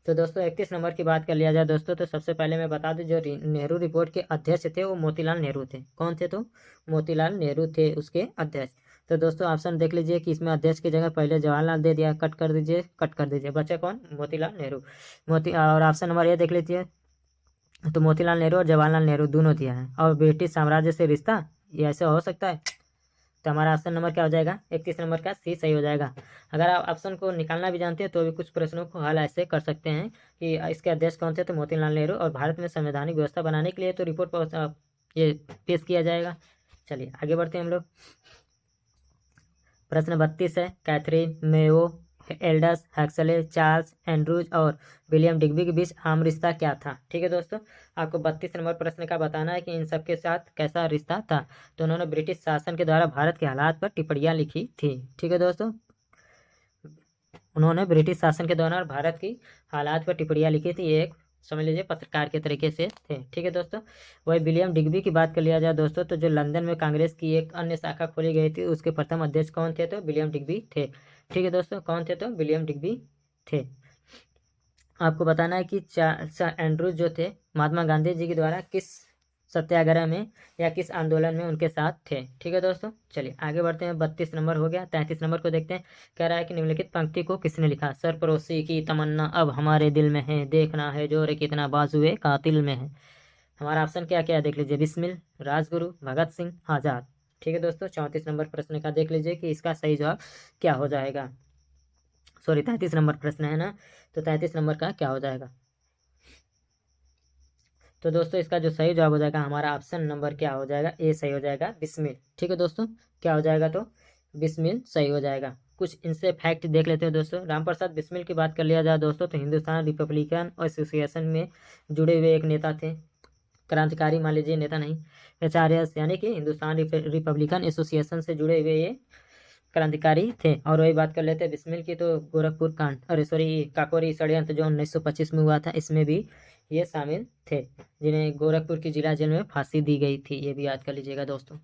तो दोस्तों 31 नंबर की बात कर लिया जाए दोस्तों, तो सबसे पहले मैं बता दूं जो नेहरू रिपोर्ट के अध्यक्ष थे वो मोतीलाल नेहरू थे। कौन थे? तो मोतीलाल नेहरू थे उसके अध्यक्ष। तो दोस्तों ऑप्शन देख लीजिए कि इसमें अध्यक्ष की जगह पहले जवाहरलाल दे दिया, कट कर दीजिए, कट कर दीजिए, बचा कौन, मोतीलाल नेहरू। और ऑप्शन नंबर ए देख लीजिए, तो मोतीलाल नेहरू और जवाहरलाल नेहरू दोनों दिया है। और ब्रिटिश साम्राज्य से रिश्ता, ये ऐसे हो सकता है? तो हमारा ऑप्शन नंबर क्या हो जाएगा, 31 नंबर का सी सही हो जाएगा। अगर आप ऑप्शन को निकालना भी जानते हैं तो भी कुछ प्रश्नों को हल ऐसे कर सकते हैं कि इसके अध्यक्ष कौन थे, तो मोतीलाल नेहरू, और भारत में संवैधानिक व्यवस्था बनाने के लिए तो रिपोर्ट ये पेश किया जाएगा। चलिए आगे बढ़ते हैं हम लोग। प्रश्न 32 है, Catherine, Mayo, Aldous Huxley, Charles Andrews और विलियम डिग्बी के बीच आम रिश्ता क्या था? ठीक है दोस्तों, आपको 32 नंबर प्रश्न का बताना है कि इन सबके साथ कैसा रिश्ता था। तो उन्होंने ब्रिटिश शासन के द्वारा भारत के हालात पर टिप्पणियां लिखी थी। ठीक है दोस्तों, उन्होंने ब्रिटिश शासन के दौरान भारत की हालात पर टिप्पणियां लिखी थी। एक समझ लीजिए पत्रकार के तरीके से थे। ठीक है दोस्तों, वही विलियम डिग्बी की बात कर लिया जाए दोस्तों, तो जो लंदन में कांग्रेस की एक अन्य शाखा खोली गई थी उसके प्रथम अध्यक्ष कौन थे, तो विलियम डिग्बी थे। ठीक है दोस्तों, कौन थे, तो विलियम डिग्बी थे। आपको बताना है कि एंड्रूज जो थे महात्मा गांधी जी के द्वारा किस सत्याग्रह में या किस आंदोलन में उनके साथ थे। ठीक है दोस्तों, चलिए आगे बढ़ते हैं। 32 नंबर हो गया, 33 नंबर को देखते हैं। कह रहा है कि निम्नलिखित पंक्ति को किसने लिखा? सरफरोशी की तमन्ना अब हमारे दिल में है, देखना है जोर कितना बाजुए कातिल में है। हमारा ऑप्शन क्या क्या है देख लीजिए, बिस्मिल, राजगुरु, भगत सिंह, आजाद। ठीक है दोस्तों, 34 नंबर प्रश्न का देख लीजिए कि इसका सही जवाब क्या हो जाएगा। सॉरी 33 नंबर प्रश्न है ना, तो 33 नंबर का क्या हो जाएगा? तो दोस्तों इसका जो सही जवाब हो जाएगा हमारा ऑप्शन नंबर क्या हो जाएगा, ए सही हो जाएगा, बिस्मिल। ठीक है दोस्तों, क्या हो जाएगा, तो बिस्मिल सही हो जाएगा। कुछ इनसे फैक्ट देख लेते हैं दोस्तों। रामप्रसाद बिस्मिल की बात कर लिया जाए दोस्तों, तो हिंदुस्तान रिपब्लिकन एसोसिएशन में जुड़े हुए एक नेता थे, क्रांतिकारी मान लीजिए, नेता नहीं, एचआरएस यानी कि हिंदुस्तान रिपब्लिकन एसोसिएशन से जुड़े हुए ये क्रांतिकारी थे। और वही बात कर लेते हैं बिस्मिल की, तो गोरखपुर कांड, अरे सॉरी काकोरी षड्यंत्र जो 1925 में हुआ था, इसमें भी ये शामिल थे, जिन्हें गोरखपुर की जिला जेल में फांसी दी गई थी। ये भी याद कर लीजिएगा दोस्तों।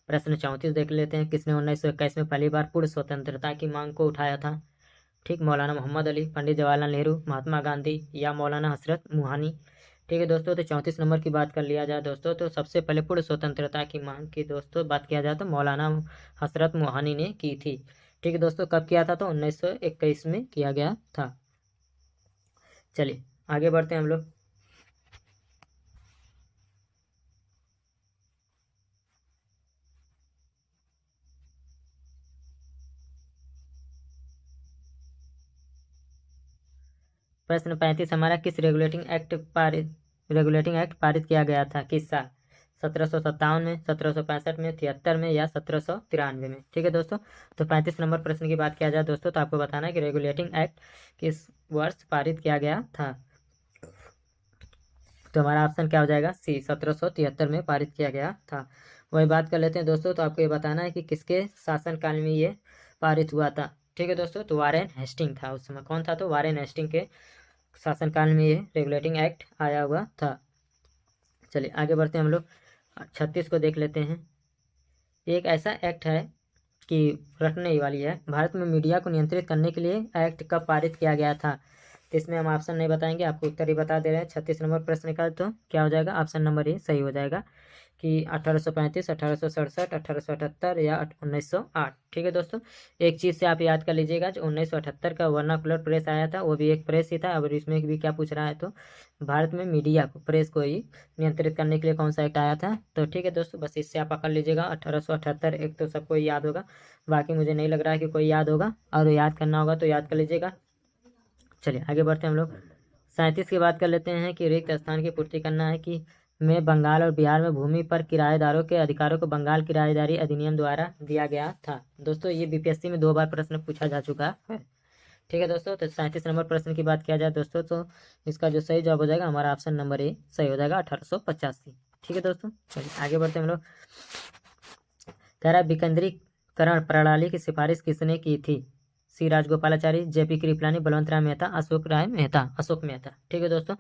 प्रश्न 34 देख लेते हैं, किसने 1921 में पहली बार पूर्ण स्वतंत्रता की मांग को उठाया था? ठीक, मौलाना मोहम्मद अली, पंडित जवाहरलाल नेहरू, महात्मा गांधी या मौलाना हसरत मोहानी। ठीक है दोस्तों, तो 34 नंबर की बात कर लिया जाए दोस्तों, तो सबसे पहले पूर्ण स्वतंत्रता की मांग की दोस्तों बात किया जाए तो मौलाना हसरत मोहानी ने की थी। ठीक है दोस्तों, कब किया था, तो 1921 में किया गया था। चलिए आगे बढ़ते हैं हम लोग। प्रश्न 35 हमारा, किस रेगुलेटिंग एक्ट पारित किया गया था, किस साल? 1757 में, 1765 में, 73 में या 1793 में। ठीक है दोस्तों, तो 35 नंबर प्रश्न की बात किया जाए दोस्तों, तो आपको बताना है कि रेगुलेटिंग एक्ट किस वर्ष पारित किया गया था। तो हमारा ऑप्शन क्या हो जाएगा, सी, 1773 में पारित किया गया था। वही बात कर लेते हैं दोस्तों, तो आपको ये बताना है कि किसके शासनकाल में ये पारित हुआ था। ठीक है दोस्तों, तो वारेन हेस्टिंग था उस समय। कौन था, तो वारेन हेस्टिंग के शासनकाल में ये रेगुलेटिंग एक्ट आया हुआ था। चलिए आगे बढ़ते हैं हम लोग। 36 को देख लेते हैं। एक ऐसा एक्ट है कि रटने ही वाली है, भारत में मीडिया को नियंत्रित करने के लिए एक्ट कब पारित किया गया था? तो इसमें हम ऑप्शन नहीं बताएंगे, आपको उत्तर ही बता दे रहे हैं। 36 नंबर प्रश्न का तो क्या हो जाएगा, ऑप्शन नंबर ए सही हो जाएगा कि 1835, 1867, 1878 या 1908। ठीक है दोस्तों, एक चीज़ से आप याद कर लीजिएगा, जो 1978 का वर्नाकुलर प्रेस आया था वो भी एक प्रेस ही था। अब इसमें भी क्या पूछ रहा है, तो भारत में मीडिया को, प्रेस को ही नियंत्रित करने के लिए कौन सा एक्ट आया था। तो ठीक है दोस्तों, बस इससे आप पकड़ लीजिएगा 1878 एक तो सबको याद होगा, बाकी मुझे नहीं लग रहा है कि कोई याद होगा, और याद करना होगा तो याद कर लीजिएगा। चलिए आगे बढ़ते हैं हम लोग। 37 की बात कर लेते हैं कि रिक्त स्थान की पूर्ति करना है कि में बंगाल और बिहार में भूमि पर किराएदारों के अधिकारों को बंगाल किराएदारी अधिनियम द्वारा दिया गया था। दोस्तों ये बीपीएससी में 2 बार प्रश्न पूछा जा चुका है। ठीक है दोस्तों, तो 37 नंबर प्रश्न की बात किया जाए दोस्तों, तो इसका जो सही जवाब हो जाएगा हमारा ऑप्शन नंबर ए सही हो जाएगा, 1885। ठीक है दोस्तों, चलिए आगे बढ़ते हैं हम लोग। कह रहा है विकेंद्रीकरण प्रणाली की सिफारिश किसने की थी? सी राजगोपालाचारी, जेपी कृपलानी, बलवंत राय मेहता, अशोक मेहता। ठीक है दोस्तों,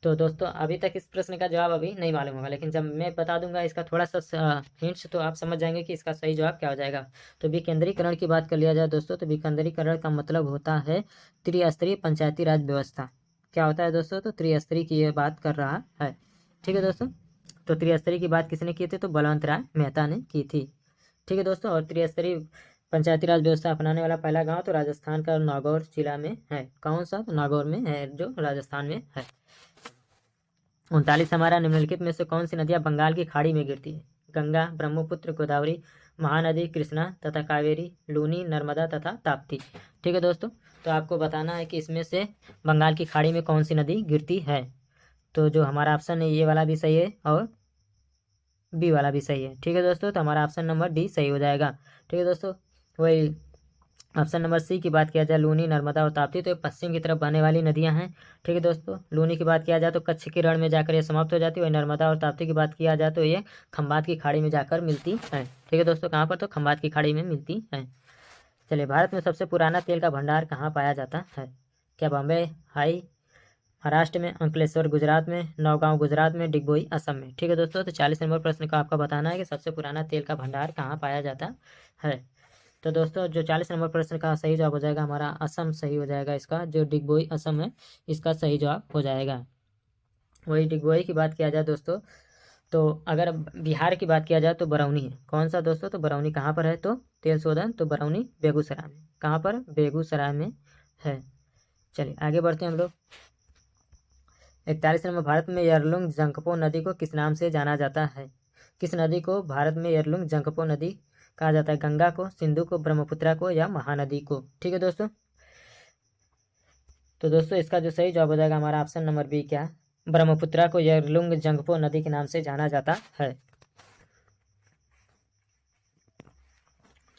तो दोस्तों अभी तक इस प्रश्न का जवाब अभी नहीं मालूम होगा, लेकिन जब मैं बता दूंगा इसका थोड़ा सा हिंट्स, तो आप समझ जाएंगे कि इसका सही जवाब क्या हो जाएगा। तो विकेंद्रीकरण की बात कर लिया जाए दोस्तों, तो विकेंद्रीकरण का मतलब होता है त्रिस्तरीय पंचायती राज व्यवस्था। क्या होता है दोस्तों, तो त्रिस्तरीय की यह बात कर रहा है। ठीक है दोस्तों, तो त्रिस्तरीय की बात किसने की थी, तो बलवंत राय मेहता ने की थी। ठीक है दोस्तों। और त्रिस्तरीय पंचायती राज व्यवस्था अपनाने वाला पहला गांव तो राजस्थान का नागौर जिला में है। कौन सा? तो नागौर में है, जो राजस्थान में है। 39 हमारा निम्नलिखित में से कौन सी नदियां बंगाल की खाड़ी में गिरती है? गंगा, ब्रह्मपुत्र, गोदावरी, महानदी, कृष्णा तथा कावेरी, लूनी, नर्मदा तथा ताप्ती। ठीक है दोस्तों, तो आपको बताना है कि इसमें से बंगाल की खाड़ी में कौन सी नदी गिरती है। तो जो हमारा ऑप्शन है ये वाला भी सही है और बी वाला भी सही है। ठीक है दोस्तों, तो हमारा ऑप्शन नंबर डी सही हो जाएगा। ठीक है दोस्तों, वही ऑप्शन नंबर सी की बात किया जाए, लूनी, नर्मदा और ताप्ती, तो ये पश्चिम की तरफ बहने वाली नदियां हैं। ठीक है दोस्तों, लूनी की बात किया जाए तो कच्छ के रण में जाकर ये समाप्त हो जाती है। वही नर्मदा और ताप्ती की बात किया जाए तो ये खंबात की खाड़ी में जाकर मिलती है। ठीक है दोस्तों, कहाँ पर? तो खंबात की खाड़ी में मिलती है। चलिए, भारत में सबसे पुराना तेल का भंडार कहाँ पाया जाता है? क्या बॉम्बे हाई महाराष्ट्र में, अंकलेश्वर गुजरात में, नौगांव गुजरात में, डिगबोई असम में। ठीक है दोस्तों, तो 40 नंबर प्रश्न का आपका बताना है कि सबसे पुराना तेल का भंडार कहाँ पाया जाता है। तो दोस्तों, जो 40 नंबर प्रश्न का सही जवाब हो जाएगा हमारा असम सही हो जाएगा। इसका जो डिगबोई असम है इसका सही जवाब हो जाएगा। वही डिगबोई की बात किया जाए दोस्तों, तो अगर बिहार की बात किया जाए तो बरौनी है। कौन सा दोस्तों? तो बरौनी कहाँ पर है? तो तेल शोधन तो बरौनी बेगूसराय में। कहाँ पर? बेगूसराय में है। चलिए आगे बढ़ते हैं हम लोग। 41 नंबर, भारत में यरलुंग जंगपो नदी को किस नाम से जाना जाता है? किस नदी को भारत में यरलुंग जंगपो नदी कहा जाता है? गंगा को, सिंधु को, ब्रह्मपुत्रा को या महानदी को? ठीक है दोस्तों, तो दोस्तों इसका जो सही जवाब हो जाएगा हमारा ऑप्शन नंबर बी, क्या? ब्रह्मपुत्रा को यरलुंग जंगपो नदी के नाम से जाना जाता है।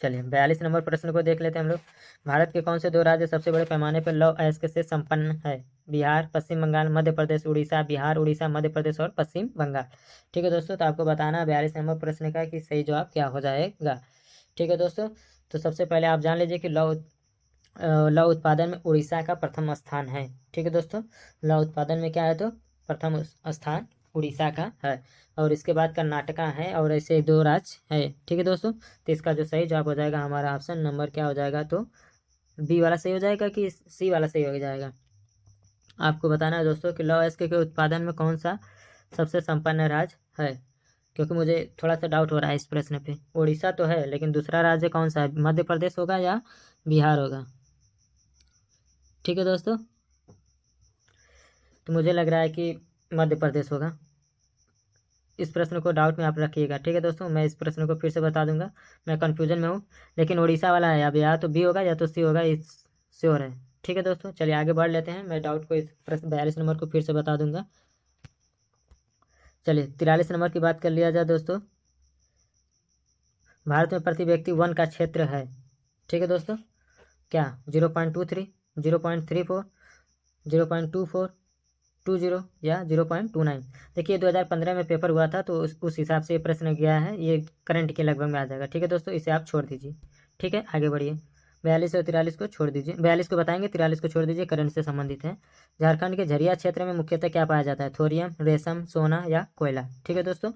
चलिए 42 नंबर प्रश्न को देख लेते हैं हम लोग। भारत के कौन से दो राज्य सबसे बड़े पैमाने पर लौह अयस्क से संपन्न है? बिहार, पश्चिम बंगाल, मध्य प्रदेश, उड़ीसा। बिहार, उड़ीसा, मध्य प्रदेश और पश्चिम बंगाल। ठीक है दोस्तों, तो आपको बताना है 42 नंबर प्रश्न का कि सही जवाब क्या हो जाएगा। ठीक है दोस्तों, तो सबसे पहले आप जान लीजिए कि लौह उत्पादन में उड़ीसा का प्रथम स्थान है। ठीक है दोस्तों, लौह उत्पादन में क्या है? तो प्रथम स्थान उड़ीसा का है। और इसके बाद कर्नाटका है और ऐसे दो राज्य है। ठीक है दोस्तों, तो इसका जो सही जवाब हो जाएगा हमारा ऑप्शन नंबर क्या हो जाएगा? तो बी वाला सही हो जाएगा कि सी वाला सही हो जाएगा। आपको बताना है दोस्तों कि लौह अयस्क के उत्पादन में कौन सा सबसे संपन्न राज्य है, क्योंकि मुझे थोड़ा सा डाउट हो रहा है इस प्रश्न पे। उड़ीसा तो है लेकिन दूसरा राज्य कौन सा है? मध्य प्रदेश होगा या बिहार होगा? ठीक है दोस्तों, तो मुझे लग रहा है कि मध्य प्रदेश होगा। इस प्रश्न को डाउट में आप रखिएगा। ठीक है दोस्तों, मैं इस प्रश्न को फिर से बता दूंगा, मैं कन्फ्यूजन में हूँ, लेकिन उड़ीसा वाला है। अब या तो बी होगा या तो सी होगा, इस श्योर है। ठीक है दोस्तों, चलिए आगे बढ़ लेते हैं। मैं डाउट को इस प्रश्न 42 नंबर को फिर से बता दूंगा। चलिए 43 नंबर की बात कर लिया जाए दोस्तों। भारत में प्रति व्यक्ति वन का क्षेत्र है। ठीक है दोस्तों, क्या? 0.23, 0.34, 0.24, 20 या 0.29? देखिए 2015 में पेपर हुआ था तो उस हिसाब से ये प्रश्न गया है, ये करंट के लगभग में आ जाएगा। ठीक है दोस्तों, इसे आप छोड़ दीजिए। ठीक है, आगे बढ़िए। 42 और 43 को छोड़ दीजिए, 42 को बताएंगे, 43 को छोड़ दीजिए, करंट से संबंधित है। झारखंड के झरिया क्षेत्र में मुख्यतः क्या पाया जाता है? थोरियम, रेशम, सोना या कोयला? ठीक है दोस्तों,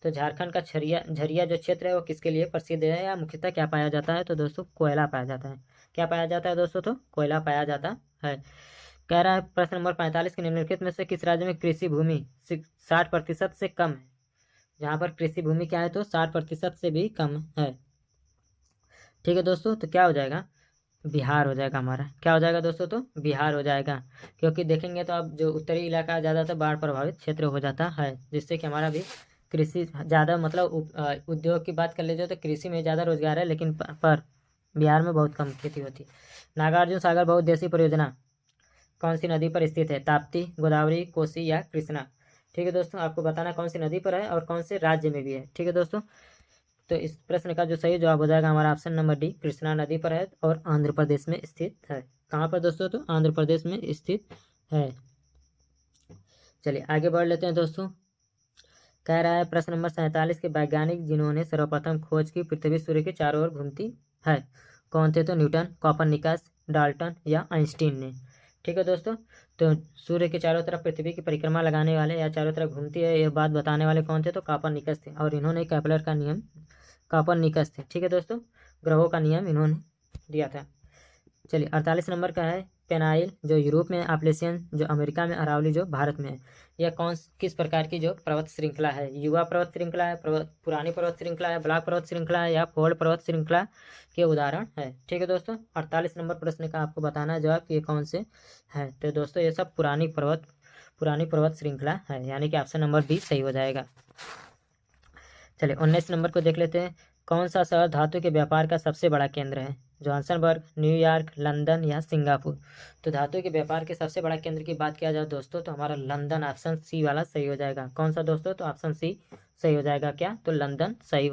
तो झारखंड का झरिया जो क्षेत्र है वो किसके लिए प्रसिद्ध है या मुख्यतः क्या पाया जाता है? तो दोस्तों कोयला पाया जाता है। क्या पाया जाता है दोस्तों? तो कोयला पाया जाता है। कह रहा है प्रश्न नंबर 45 के निम्नलिखित में से किस राज्य में कृषि भूमि 60% से कम है? जहाँ पर कृषि भूमि क्या है? तो 60% से भी कम है। ठीक है दोस्तों, तो क्या हो जाएगा? बिहार हो जाएगा हमारा। क्या हो जाएगा दोस्तों? तो बिहार हो जाएगा, क्योंकि देखेंगे तो अब जो उत्तरी इलाका ज़्यादातर बाढ़ प्रभावित क्षेत्र हो जाता है, जिससे कि हमारा भी कृषि ज़्यादा मतलब उद्योग की बात कर लीजिए तो कृषि में ज़्यादा रोजगार है, लेकिन पर बिहार में बहुत कम खेती होती है। नागार्जुन सागर बहुउद्देशीय परियोजना कौन सी नदी पर स्थित है? ताप्ती, गोदावरी, कोसी या कृष्णा? ठीक है दोस्तों, आपको बताना कौन सी नदी पर है और कौन से राज्य में भी है। ठीक है दोस्तों, तो इस प्रश्न का जो सही जवाब हो जाएगा हमारा ऑप्शन नंबर डी, कृष्णा नदी पर है और आंध्र प्रदेश में स्थित है। कहाँ पर दोस्तों? तो आंध्र प्रदेश में स्थित है। चलिए आगे बढ़ लेते हैं दोस्तों। कह रहा है प्रश्न नंबर 47 के वैज्ञानिक जिन्होंने सर्वप्रथम खोज की पृथ्वी सूर्य के चारों ओर घूमती है, कौन थे? तो न्यूटन, कॉपरनिकस, डाल्टन या आइंस्टीन ने? ठीक है दोस्तों, तो सूर्य के चारों तरफ पृथ्वी की परिक्रमा लगाने वाले या चारों तरफ घूमती है यह बात बताने वाले कौन थे? तो कॉपरनिकस थे, और इन्होंने केपलर का नियम, कॉपरनिकस थे। ठीक है दोस्तों, ग्रहों का नियम इन्होंने दिया था। चलिए 48 नंबर का है पेनाइल जो यूरोप में, एप्लेशियन जो अमेरिका में, अरावली जो भारत में है। यह किस प्रकार की जो पर्वत श्रृंखला है? युवा पर्वत श्रृंखला है, पुरानी पर्वत श्रृंखला है, ब्लॉक पर्वत श्रृंखला है, या फोल्ड पर्वत श्रृंखला के उदाहरण है। ठीक है दोस्तों, 48 नंबर प्रश्न का आपको बताना है जवाब कि ये कौन से है। तो दोस्तों ये सब पुरानी पर्वत श्रृंखला है, यानी कि ऑप्शन नंबर बी सही हो जाएगा। चलिए 19 नंबर को देख लेते हैं। कौन सा शहर धातु के व्यापार का सबसे बड़ा केंद्र है? जोहान्सबर्ग, न्यूयॉर्क, लंदन या सिंगापुर? तो धातु के व्यापार के सबसे बड़ा केंद्र की बात किया जाए दोस्तों तो हमारा लंदन, ऑप्शन सी वाला सही हो जाएगा। कौन सा दोस्तों? तो ऑप्शन सी सही हो जाएगा। क्या? तो लंदन सही